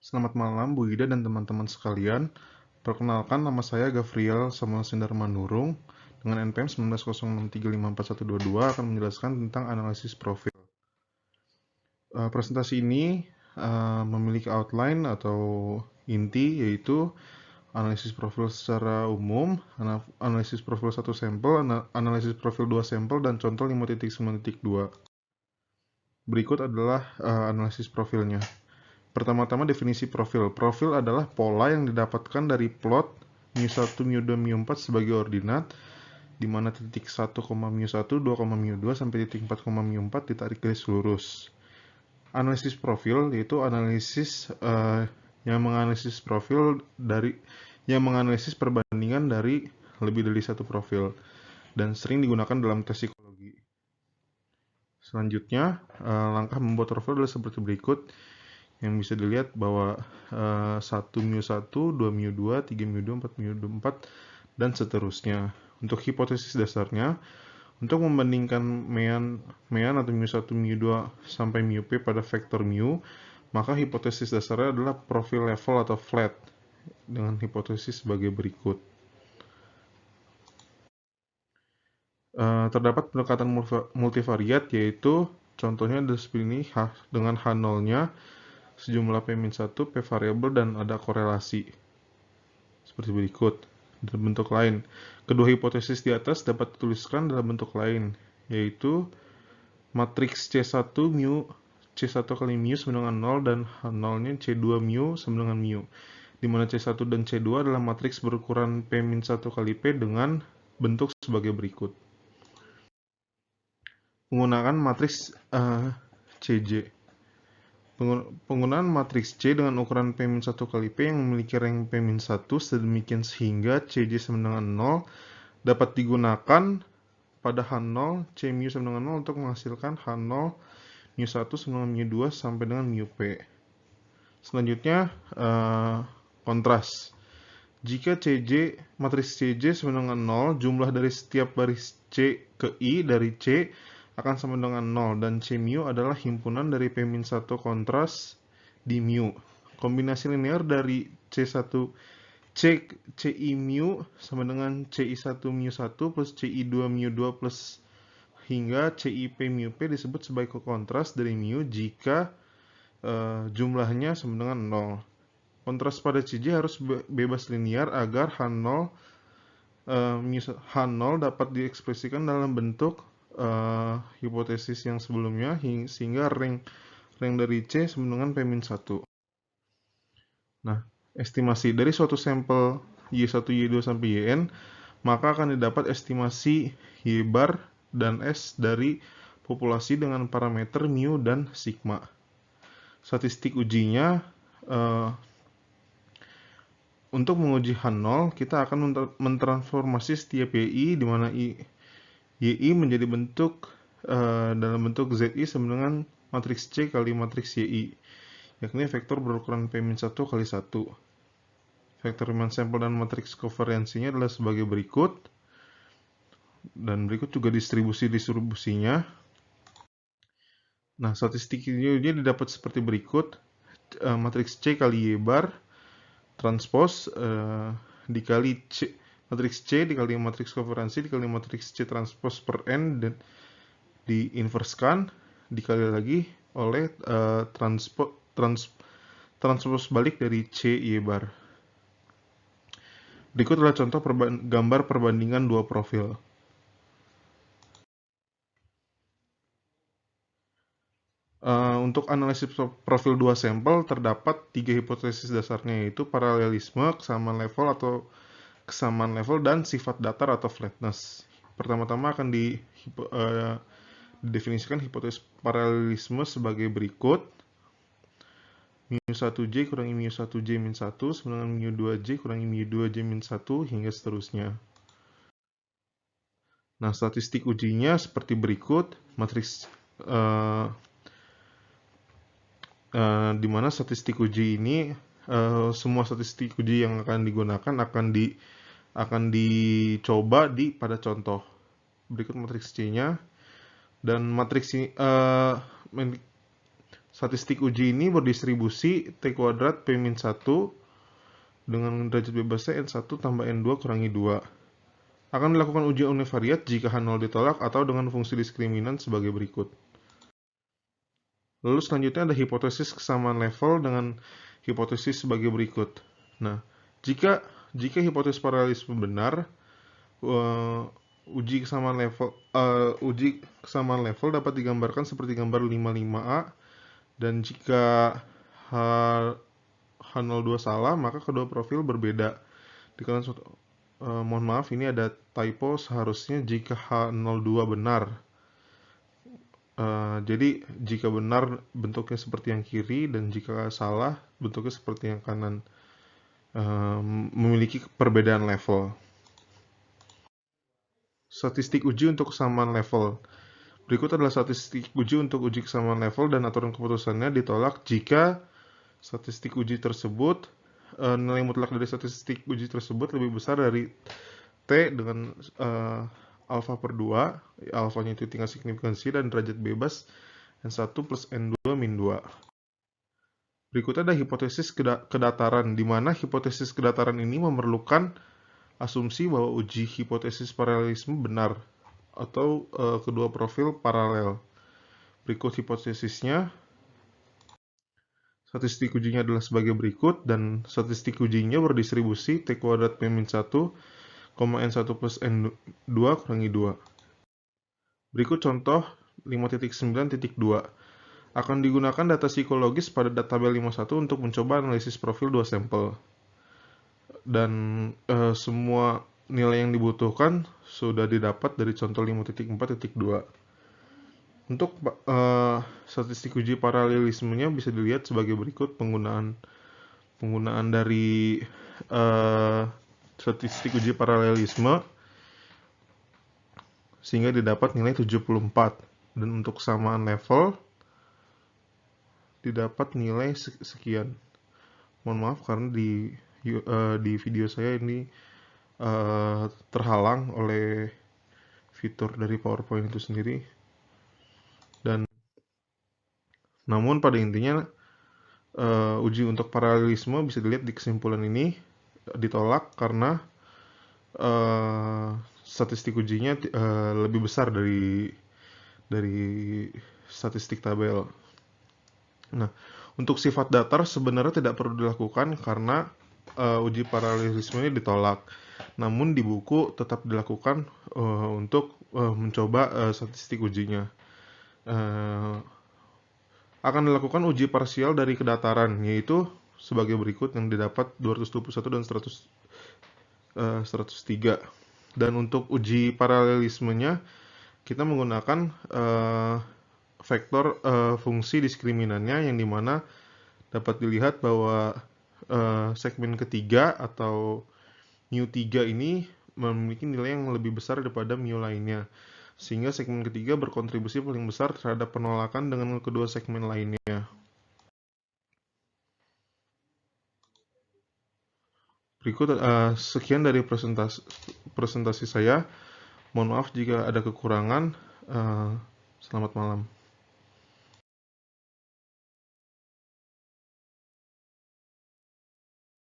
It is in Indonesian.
Selamat malam Bu Ida dan teman-teman sekalian. Perkenalkan, nama saya Gavriel Samuel Sindarmanurung dengan NPM 1906354122 akan menjelaskan tentang analisis profil. Presentasi ini memiliki outline atau inti, yaitu analisis profil secara umum, analisis profil 1 sampel, analisis profil 2 sampel, dan contoh 5.9.2. Berikut adalah analisis profilnya. Pertama-tama definisi profil. Profil adalah pola yang didapatkan dari plot mu1, mu2, mu4 sebagai ordinat, di mana titik 1, mu1, 2, mu2 sampai titik 4, mu4 ditarik garis lurus. Analisis profil yaitu analisis yang menganalisis perbandingan dari lebih dari satu profil dan sering digunakan dalam tes psikologi. Selanjutnya, langkah membuat profil adalah seperti berikut, yang bisa dilihat bahwa 1 mu1, 2 mu2, 3 mu2, 4 mu4, dan seterusnya. Untuk hipotesis dasarnya, untuk membandingkan mean atau mu1, mu2 sampai mu_p pada vektor mu, maka hipotesis dasarnya adalah profil level atau flat dengan hipotesis sebagai berikut. Terdapat pendekatan multivariat, yaitu contohnya seperti ini dengan H0-nya sejumlah P-1, P variabel, dan ada korelasi seperti berikut. Dalam bentuk lain, kedua hipotesis di atas dapat dituliskan dalam bentuk lain, yaitu matriks C1 mu C1 kali mu sama dengan 0 dan H0-nya C2 mu sama dengan mu, di mana C1 dan C2 adalah matriks berukuran P-1 kali P dengan bentuk sebagai berikut. Menggunakan matriks CJ. Penggunaan matriks C dengan ukuran P-1 kali P yang memiliki rank P-1 sedemikian sehingga CJ sama dengan 0 dapat digunakan pada H0 C mu sama dengan 0 untuk menghasilkan H0 mu1 sama dengan mu2 sampai dengan mu_p. Selanjutnya, kontras. Jika matriks CJ sama dengan 0, jumlah dari setiap baris C ke I dari C akan sama dengan 0, dan C mu adalah himpunan dari P-1 kontras di mu. Kombinasi linear dari CI mu sama dengan CI1 mu1 plus CI2 mu2 plus hingga CIP mu_p disebut sebagai kontras dari mu jika jumlahnya sama dengan 0. Kontras pada CJ harus bebas linear agar H0 dapat diekspresikan dalam bentuk hipotesis yang sebelumnya sehingga rank dari C sama dengan P-1. Nah, estimasi dari suatu sampel Y1, Y2 sampai Yn, maka akan didapat estimasi Y bar dan S dari populasi dengan parameter mu dan sigma. Statistik ujinya, untuk menguji H0, kita akan mentransformasi setiap YI, di mana YI menjadi dalam bentuk ZI sama dengan matriks C kali matriks YI, yakni vektor berukuran P-1 kali 1. Vektor Riemann sampel dan matriks kovariansinya adalah sebagai berikut, dan berikut juga distribusinya. Nah, statistik ini didapat seperti berikut. Matriks C kali Y bar transpose dikali matriks C dikali matriks kovariansi dikali matriks C transpose per N dan diinverskan dikali lagi oleh transpose balik dari C Y bar. Berikut adalah contoh gambar perbandingan dua profil. Untuk analisis profil dua sampel terdapat 3 hipotesis dasarnya, yaitu paralelisme, kesamaan level, dan sifat datar atau flatness. Pertama-tama akan didefinisikan hipotesis paralelisme sebagai berikut. mu1j kurangi mu1j min 1 sama dengan mu2j kurangi mu2j min 1 hingga seterusnya. Nah, statistik ujinya seperti berikut. Matriks di mana statistik uji ini, semua statistik uji yang akan digunakan akan dicoba pada contoh. Berikut matriks C-nya, dan matriks ini Statistik uji ini berdistribusi T kuadrat P-1 dengan derajat bebasnya N1 tambah N2 kurangi 2. Akan dilakukan uji univariat jika H0 ditolak atau dengan fungsi diskriminan sebagai berikut. Lalu selanjutnya ada hipotesis kesamaan level dengan hipotesis sebagai berikut. Nah, jika hipotesis paralelisme benar, uji kesamaan level dapat digambarkan seperti gambar 55A, dan jika H02 salah, maka kedua profil berbeda. Mohon maaf, ini ada typo, seharusnya jika H02 benar. Jadi jika benar bentuknya seperti yang kiri, dan jika salah bentuknya seperti yang kanan. Memiliki perbedaan level. Statistik uji untuk kesamaan level. Berikut adalah statistik uji untuk uji kesamaan level dan aturan keputusannya ditolak jika statistik uji tersebut, nilai mutlak dari statistik uji tersebut lebih besar dari T dengan alfa per 2, alfanya itu tingkat signifikansi, dan derajat bebas N1 plus N2 min 2. Berikutnya ada hipotesis kedataran, di mana hipotesis kedataran ini memerlukan asumsi bahwa uji hipotesis paralelisme benar, atau kedua profil paralel. Berikut hipotesisnya. Statistik ujinya adalah sebagai berikut, dan statistik ujinya berdistribusi T kuadrat P-1, N1 plus N2 kurangi 2. Berikut contoh 5.9.2. Akan digunakan data psikologis pada tabel 51 untuk mencoba analisis profil 2 sampel. Dan semua nilai yang dibutuhkan sudah didapat dari contoh 5.4.2. Untuk statistik uji paralelismenya bisa dilihat sebagai berikut. Penggunaan dari statistik uji paralelisme sehingga didapat nilai 74, dan untuk kesamaan level didapat nilai sekian. Mohon maaf karena di video saya ini terhalang oleh fitur dari PowerPoint itu sendiri. Dan namun pada intinya uji untuk paralelisme bisa dilihat di kesimpulan ini ditolak karena statistik ujinya lebih besar dari statistik tabel. Nah, untuk sifat datar sebenarnya tidak perlu dilakukan karena uji paralelisme ini ditolak. Namun di buku tetap dilakukan untuk mencoba statistik ujinya. Akan dilakukan uji parsial dari kedataran, yaitu sebagai berikut yang didapat 221 dan 103. Dan untuk uji paralelismenya kita menggunakan vektor fungsi diskriminannya, yang dimana dapat dilihat bahwa segmen ketiga atau mu3 ini memiliki nilai yang lebih besar daripada mu lainnya, sehingga segmen ketiga berkontribusi paling besar terhadap penolakan dengan kedua segmen lainnya. Berikut sekian dari presentasi saya. Mohon maaf jika ada kekurangan. Selamat malam.